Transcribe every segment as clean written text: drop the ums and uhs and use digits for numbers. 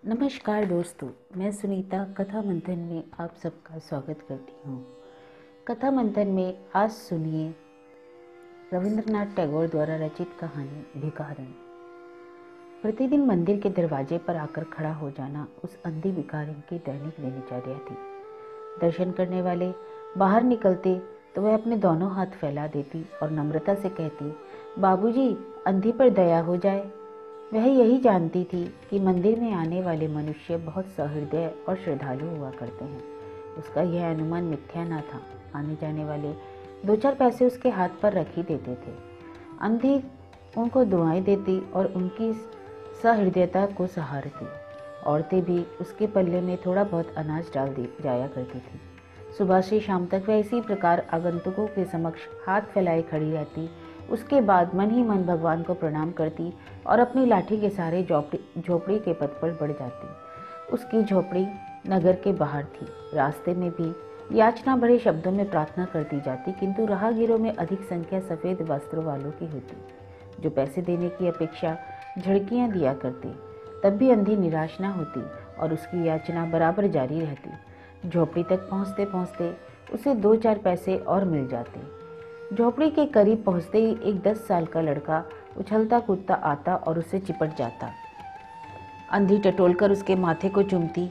नमस्कार दोस्तों, मैं सुनीता कथा मंथन में आप सबका स्वागत करती हूँ। कथा मंथन में आज सुनिए रविंद्रनाथ टैगोर द्वारा रचित कहानी भिखारिन। प्रतिदिन मंदिर के दरवाजे पर आकर खड़ा हो जाना उस अंधी भिखारिन की दैनिक दिनचर्या थी। दर्शन करने वाले बाहर निकलते तो वह अपने दोनों हाथ फैला देती और नम्रता से कहती, बाबूजी, अंधी पर दया हो जाए। वह यही जानती थी कि मंदिर में आने वाले मनुष्य बहुत सहृदय और श्रद्धालु हुआ करते हैं। उसका यह अनुमान मिथ्या न था। आने जाने वाले दो चार पैसे उसके हाथ पर रख ही देते थे। अंधी उनको दुआएं देती और उनकी सहृदयता को सहारती। औरतें भी उसके पल्ले में थोड़ा बहुत अनाज डाल दी जाया करती थी। सुबह से शाम तक वह इसी प्रकार आगंतुकों के समक्ष हाथ फैलाए खड़ी रहती। उसके बाद मन ही मन भगवान को प्रणाम करती और अपनी लाठी के सहारे झोपड़ी के पथ पर बढ़ जाती। उसकी झोपड़ी नगर के बाहर थी। रास्ते में भी याचना भरे शब्दों में प्रार्थना करती जाती, किंतु राहगीरों में अधिक संख्या सफ़ेद वस्त्रों वालों की होती, जो पैसे देने की अपेक्षा झड़कियां दिया करते। तब भी अंधी निराश न होती और उसकी याचना बराबर जारी रहती। झोपड़ी तक पहुँचते पहुँचते उसे दो चार पैसे और मिल जाते। झोपड़ी के करीब पहुंचते ही एक 10 साल का लड़का उछलता कूदता आता और उससे चिपट जाता। अंधी टटोलकर उसके माथे को चूमती।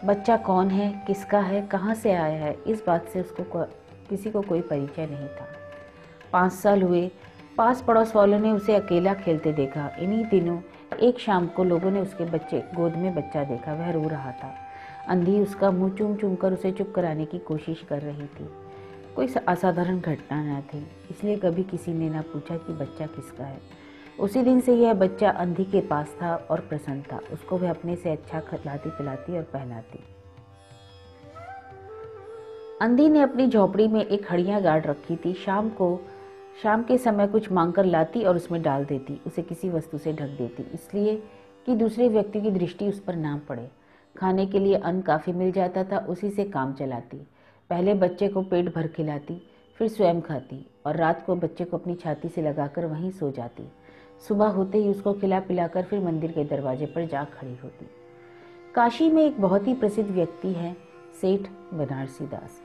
बच्चा कौन है, किसका है, कहाँ से आया है, इस बात से उसको किसी को कोई परिचय नहीं था। 5 साल हुए। पास पड़ोस वालों ने उसे अकेला खेलते देखा। इन्हीं दिनों एक शाम को लोगों ने उसके गोद में बच्चा देखा। वह रो रहा था। अंधी उसका मुंह चूम चूम कर उसे चुप कराने की कोशिश कर रही थी। कोई असाधारण घटना न थी, इसलिए कभी किसी ने न पूछा कि बच्चा किसका है। उसी दिन से यह बच्चा अंधी के पास था और प्रसन्न था। उसको वह अपने से अच्छा खिलाती पिलाती और पहनाती। अंधी ने अपनी झोपड़ी में एक हड़ियां गाड़ रखी थी। शाम के समय कुछ मांगकर लाती और उसमें डाल देती। उसे किसी वस्तु से ढक देती, इसलिए कि दूसरे व्यक्ति की दृष्टि उस पर ना पड़े। खाने के लिए अन्न काफ़ी मिल जाता था, उसी से काम चलाती। पहले बच्चे को पेट भर खिलाती, फिर स्वयं खाती और रात को बच्चे को अपनी छाती से लगाकर वहीं सो जाती। सुबह होते ही उसको खिला पिलाकर फिर मंदिर के दरवाजे पर जा खड़ी होती। काशी में एक बहुत ही प्रसिद्ध व्यक्ति है, सेठ बनारसी दास।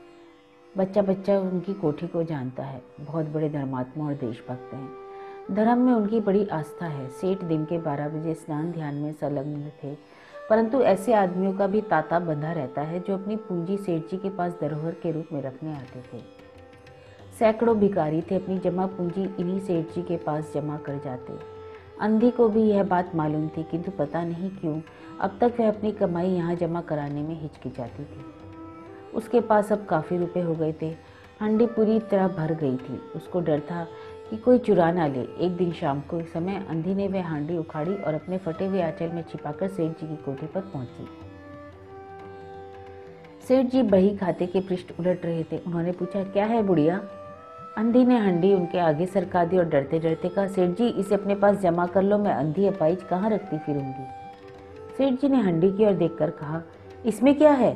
बच्चा बच्चा उनकी कोठी को जानता है। बहुत बड़े धर्मात्मा और देशभक्त हैं। धर्म में उनकी बड़ी आस्था है। सेठ दिन के 12 बजे स्नान ध्यान में संलग्न थे, परंतु ऐसे आदमियों का भी तांता बंधा रहता है जो अपनी पूंजी सेठ जी के पास धरोहर के रूप में रखने आते थे। सैकड़ों भिखारी थे, अपनी जमा पूंजी इन्हीं सेठ जी के पास जमा कर जाते। अंधी को भी यह बात मालूम थी, किंतु पता नहीं क्यों अब तक वह अपनी कमाई यहाँ जमा कराने में हिचकिचाती थी। उसके पास अब काफ़ी रुपए हो गए थे। हंडी पूरी तरह भर गई थी। उसको डर था कि कोई चुरा ना ले। एक दिन शाम को समय अंधी ने वह हांडी उखाड़ी और अपने फटे हुए आंचल में छिपाकर सेठ जी की कोठी पर पहुंची। सेठ जी बही खाते के पृष्ठ उलट रहे थे। उन्होंने पूछा, क्या है बुढ़िया? अंधी ने हंडी उनके आगे सरका दी और डरते डरते कहा, सेठ जी, इसे अपने पास जमा कर लो, मैं अंधी अपाइज कहाँ रखती फिरूंगी। सेठ जी ने हंडी की ओर देखकर कहा, इसमें क्या है?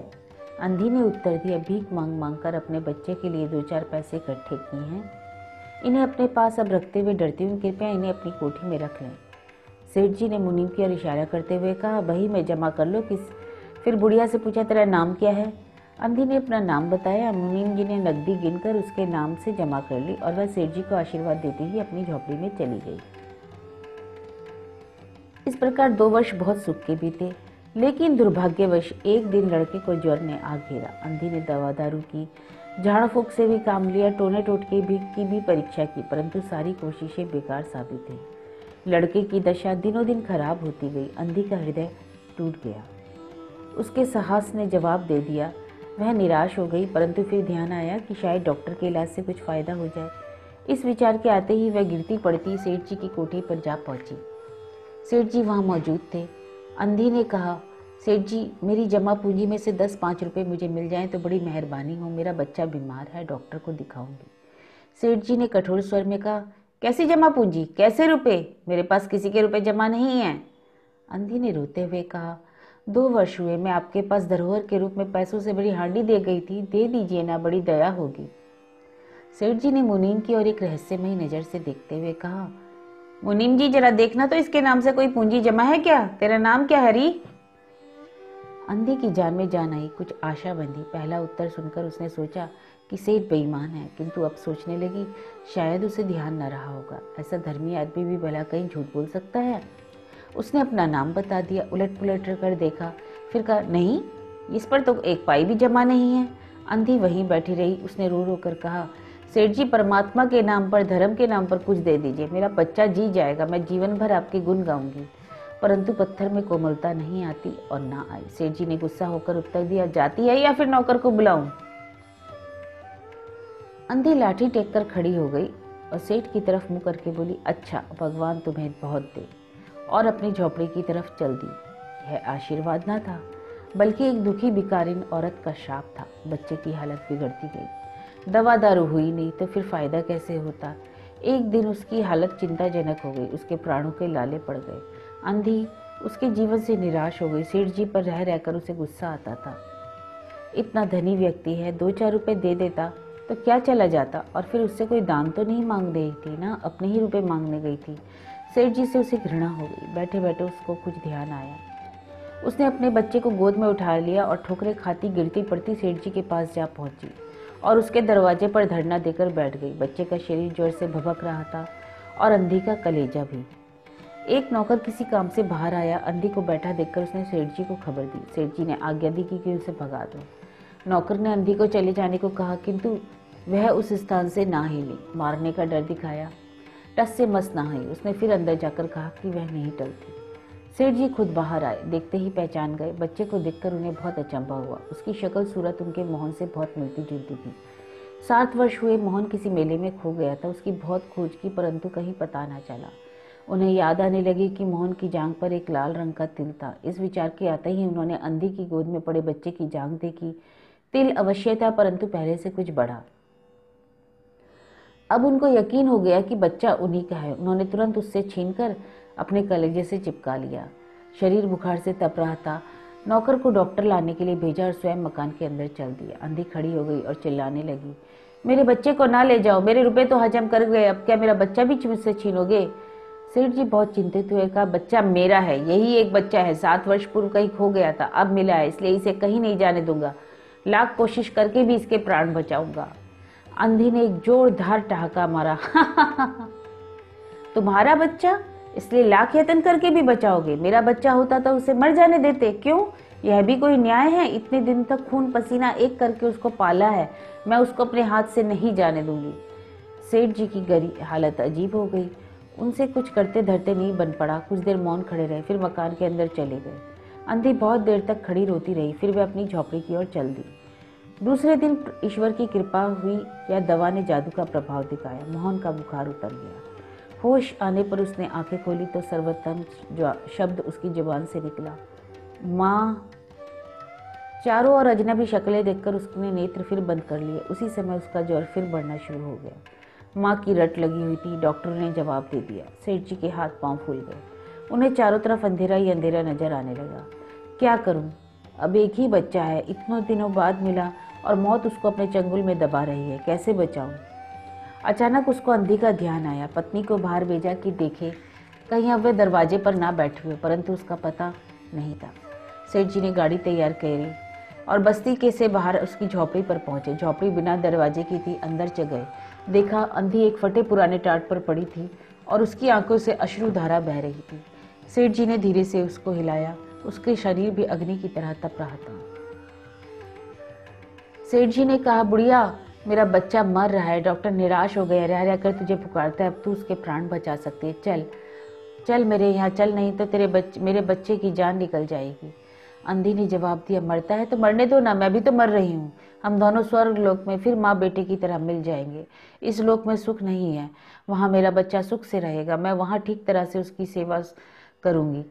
अंधी ने उत्तर दिया, भीख मांग मांग कर अपने बच्चे के लिए 2-4 पैसे इकट्ठे किए हैं। इन्हें अपने पास अब रखते हुए डरती हूँ, कृपया इन्हें अपनी कोठी में रख लें। सेठ जी ने मुनीम की ओर इशारा करते हुए कहा, बही में जमा कर लो। फिर बुढ़िया से पूछा, तेरा नाम क्या है? अंधी ने अपना नाम बताया। मुनीम जी ने नकदी गिनकर उसके नाम से जमा कर ली और वह सेठ जी को आशीर्वाद देते ही अपनी झोपड़ी में चली गई। इस प्रकार 2 वर्ष बहुत सुख के बीते, लेकिन दुर्भाग्यवश एक दिन लड़के को ज्वर ने आ घेरा। अंधी ने दवा दारू की, झाड़ फूक से भी काम लिया, टोने टोटके की भी परीक्षा की, परंतु सारी कोशिशें बेकार साबित हुई। लड़के की दशा दिनों दिन खराब होती गई। अंधी का हृदय टूट गया। उसके साहस ने जवाब दे दिया। वह निराश हो गई, परंतु फिर ध्यान आया कि शायद डॉक्टर के इलाज से कुछ फायदा हो जाए। इस विचार के आते ही वह गिरती पड़ती सेठ जी की कोठी पर जा पहुंची। सेठ जी वहां मौजूद थे। अंधी ने कहा, सेठ जी, मेरी जमा पूंजी में से 10-5 रुपए मुझे मिल जाएं तो बड़ी मेहरबानी हो। मेरा बच्चा बीमार है, डॉक्टर को दिखाऊंगी। सेठ जी ने कठोर स्वर में कहा, कैसी जमा पूंजी, कैसे रुपए? मेरे पास किसी के रुपए जमा नहीं है। अंधी ने रोते हुए कहा, 2 वर्ष हुए, मैं आपके पास धरोहर के रूप में पैसों से बड़ी हांडी दे गई थी, दे दीजिए ना, बड़ी दया होगी। सेठ जी ने मुनीम की ओर एक रहस्यमयी नजर से देखते हुए कहा, मुनीम जी, जरा देखना तो इसके नाम से कोई पूंजी जमा है क्या? तेरा नाम क्या है हरी? अंधी की जान में जान आई, कुछ आशा बंधी। पहला उत्तर सुनकर उसने सोचा कि सेठ बेईमान है, किंतु अब सोचने लगी शायद उसे ध्यान न रहा होगा। ऐसा धर्मी आदमी भी भला कहीं झूठ बोल सकता है। उसने अपना नाम बता दिया, उलट पुलट कर देखा, फिर कहा नहीं, इस पर तो एक पाई भी जमा नहीं है। अंधी वहीं बैठी रही। उसने रो रो कर कहा, सेठ जी परमात्मा के नाम पर, धर्म के नाम पर कुछ दे दीजिए, मेरा बच्चा जी जाएगा, मैं जीवन भर आपके गुण गाऊंगी। परंतु पत्थर में कोमलता नहीं आती और ना आई। सेठ जी ने गुस्सा होकर उत्तर दिया, जाती है या फिर नौकर को बुलाऊं? अंधी लाठी टेक कर खड़ी हो गई और सेठ की तरफ मुंह करके बोली, अच्छा भगवान तुम्हें बहुत दे, और अपनी झोपड़ी की तरफ चल दी। यह आशीर्वाद न था, बल्कि एक दुखी भिखारिन औरत का श्राप था। बच्चे की हालत बिगड़ती गई। दवा दारू हुई नहीं तो फिर फायदा कैसे होता। एक दिन उसकी हालत चिंताजनक हो गई, उसके प्राणों के लाले पड़ गए। अंधी उसके जीवन से निराश हो गई। सेठ जी पर रह रहकर उसे गुस्सा आता था। इतना धनी व्यक्ति है, 2-4 रुपए दे देता तो क्या चला जाता, और फिर उससे कोई दान तो नहीं मांग रही थी ना, अपने ही रुपए मांगने गई थी। सेठ जी से उसे घृणा हो गई। बैठे बैठे उसको कुछ ध्यान आया। उसने अपने बच्चे को गोद में उठा लिया और ठोकरे खाती गिरती पड़ती सेठ जी के पास जा पहुंची और उसके दरवाजे पर धरना देकर बैठ गई। बच्चे का शरीर जोर से भभक रहा था और अंधी का कलेजा भी। एक नौकर किसी काम से बाहर आया। अंधी को बैठा देखकर उसने सेठ जी को खबर दी। सेठ जी ने आज्ञा दी कि उसे भगा दो। नौकर ने अंधी को चले जाने को कहा, किंतु वह उस स्थान से ना हिली। मारने का डर दिखाया, टस से मस ना हुई। उसने फिर अंदर जाकर कहा कि वह नहीं टलती। सेठ जी खुद बाहर आए, देखते ही पहचान गए। बच्चे को देखकर उन्हें बहुत अचंभा हुआ। उसकी शक्ल सूरत उनके मोहन से बहुत मिलती जुलती थी। 7 वर्ष हुए मोहन किसी मेले में खो गया था। उसकी बहुत खोज की, परंतु कहीं पता न चला। उन्हें याद आने लगी कि मोहन की जांघ पर एक लाल रंग का तिल था। इस विचार के आते ही उन्होंने अंधी की गोद में पड़े बच्चे की जांघ देखी। तिल अवश्य था, परंतु पहले से कुछ बड़ा। अब उनको यकीन हो गया कि बच्चा उन्हीं का है। उन्होंने तुरंत उससे छीनकर अपने कलेजे से चिपका लिया। शरीर बुखार से तप रहा था। नौकर को डॉक्टर लाने के लिए भेजा और स्वयं मकान के अंदर चल दिया। अंधी खड़ी हो गई और चिल्लाने लगी, मेरे बच्चे को ना ले जाओ, मेरे रुपए तो हजम कर गए, अब क्या मेरा बच्चा भी मुझसे छीनोगे? सेठ जी बहुत चिंतित हुए, कहा, बच्चा मेरा है, यही एक बच्चा है, 7 वर्ष पूर्व कहीं खो गया था, अब मिला है, इसलिए इसे कहीं नहीं जाने दूंगा। लाख कोशिश करके भी इसके प्राण बचाऊंगा। अंधी ने एक जोरदार ठहाका मारा। तुम्हारा बच्चा, इसलिए लाख यत्न करके भी बचाओगे? मेरा बच्चा होता तो उसे मर जाने देते। क्यों? यह भी कोई न्याय है? इतने दिन तक खून पसीना एक करके उसको पाला है, मैं उसको अपने हाथ से नहीं जाने दूंगी। सेठ जी की गरीब हालत अजीब हो गई। उनसे कुछ करते धरते नहीं बन पड़ा। कुछ देर मौन खड़े रहे, फिर मकान के अंदर चले गए। अंधी बहुत देर तक खड़ी रोती रही, फिर वे अपनी झोपड़ी की ओर चल दी। दूसरे दिन ईश्वर की कृपा हुई या दवा ने जादू का प्रभाव दिखाया। मोहन का बुखार उतर गया। होश आने पर उसने आंखें खोली तो सर्वोत्तम शब्द उसकी जुबान से निकला, माँ। चारों ओर अजनबी शक्लें देखकर उसने नेत्र फिर बंद कर लिए। उसी समय उसका ज्वर फिर बढ़ना शुरू हो गया। माँ की रट लगी हुई थी। डॉक्टर ने जवाब दे दिया। सेठ जी के हाथ पांव फूल गए। उन्हें चारों तरफ अंधेरा ही अंधेरा नजर आने लगा। क्या करूं? अब एक ही बच्चा है, इतने दिनों बाद मिला और मौत उसको अपने चंगुल में दबा रही है, कैसे बचाऊं? अचानक उसको अंधी का ध्यान आया। पत्नी को बाहर भेजा कि देखे कहीं अब वे दरवाजे पर ना बैठे हुए, परंतु उसका पता नहीं था। सेठ जी ने गाड़ी तैयार करी और बस्ती के से बाहर उसकी झोपड़ी पर पहुंचे। झोपड़ी बिना दरवाजे की थी। अंदर चले गए। देखा अंधी एक फटे पुराने टाट पर पड़ी थी और उसकी आंखों से अश्रुधारा बह रही थी। सेठ जी ने धीरे से उसको हिलाया। उसके शरीर भी अग्नि की तरह तप रहा था। सेठ जी ने कहा, बुढ़िया, मेरा बच्चा मर रहा है, डॉक्टर निराश हो गया, रह रहकर तुझे पुकारता है, अब तू उसके प्राण बचा सकती है, चल चल मेरे यहाँ चल, नहीं तो मेरे बच्चे की जान निकल जाएगी। अंधी ने जवाब दिया, मरता है तो मरने दो ना, मैं भी तो मर रही हूँ। हम दोनों स्वर्ग लोक में फिर माँ बेटे की तरह मिल जाएंगे। इस लोक में सुख नहीं है, वहाँ मेरा बच्चा सुख से रहेगा, मैं वहाँ ठीक तरह से उसकी सेवा करूँगी।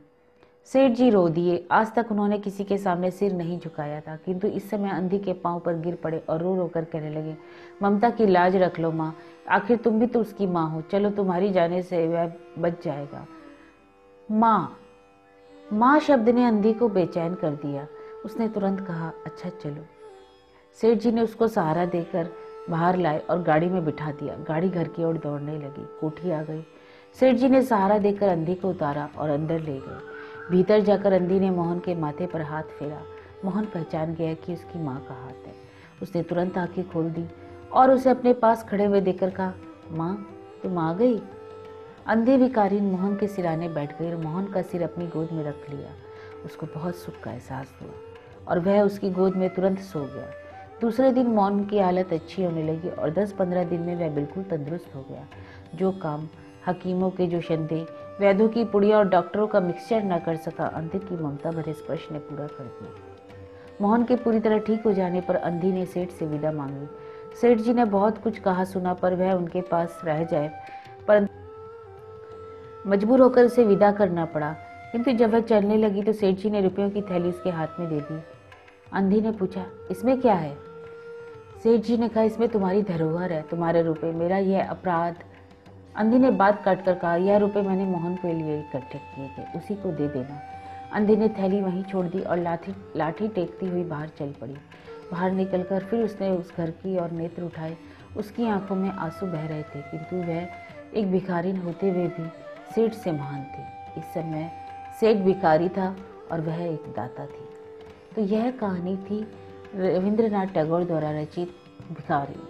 सेठ जी रो दिए। आज तक उन्होंने किसी के सामने सिर नहीं झुकाया था, किंतु इस समय अंधी के पांव पर गिर पड़े और रो रो कर कहने लगे, ममता की लाज रख लो माँ, आखिर तुम भी तो उसकी माँ हो, चलो तुम्हारी जाने से वह बच जाएगा। माँ, माँ शब्द ने अंधी को बेचैन कर दिया। उसने तुरंत कहा, अच्छा चलो। सेठ जी ने उसको सहारा देकर बाहर लाए और गाड़ी में बिठा दिया। गाड़ी घर की ओर दौड़ने लगी। कोठी आ गई। सेठ जी ने सहारा देकर अंधी को उतारा और अंदर ले गए। भीतर जाकर अंधी ने मोहन के माथे पर हाथ फेरा। मोहन पहचान गया कि उसकी माँ का हाथ है। उसने तुरंत आंखें खोल दी और उसे अपने पास खड़े हुए देखकर कहा, माँ, तुम आ गई। अंधी भिखारिन मोहन के सिराने बैठ गई और मोहन का सिर अपनी गोद में रख लिया। उसको बहुत सुख का एहसास हुआ और वह उसकी गोद में तुरंत सो गया। दूसरे दिन मोहन की हालत अच्छी होने लगी और 10-15 दिन में वह बिल्कुल तंदुरुस्त हो गया। जो काम हकीमों के जोशंदे, वैद्यों की पुड़िया और डॉक्टरों का मिक्सचर न कर सका, अंधे की ममता भरे स्पर्श ने पूरा कर दिया। मोहन के पूरी तरह ठीक हो जाने पर अंधी ने सेठ से विदा मांगी। सेठ जी ने बहुत कुछ कहा सुना पर वह उनके पास रह जाए, पर मजबूर होकर उसे विदा करना पड़ा। किंतु जब वह चलने लगी तो सेठ जी ने रुपयों की थैली उसके हाथ में दे दी। अंधी ने पूछा, इसमें क्या है? सेठ जी ने कहा, इसमें तुम्हारी धरोहर है, तुम्हारे रुपए, मेरा यह अपराध। अंधी ने बात काट कर कहा, यह रुपए मैंने मोहन के लिए इकट्ठे किए थे, उसी को दे देना। अंधी ने थैली वहीं छोड़ दी और लाठी टेकती हुई बाहर चल पड़ी। बाहर निकलकर फिर उसने उस घर की और नेत्र उठाए। उसकी आंखों में आंसू बह रहे थे, किंतु वह एक भिखारिन होते हुए भी सेठ से महान थी। इस समय सेठ भिखारी था और वह एक दाता थी। तो यह कहानी थी रविंद्रनाथ टैगोर द्वारा रचित भिखारी।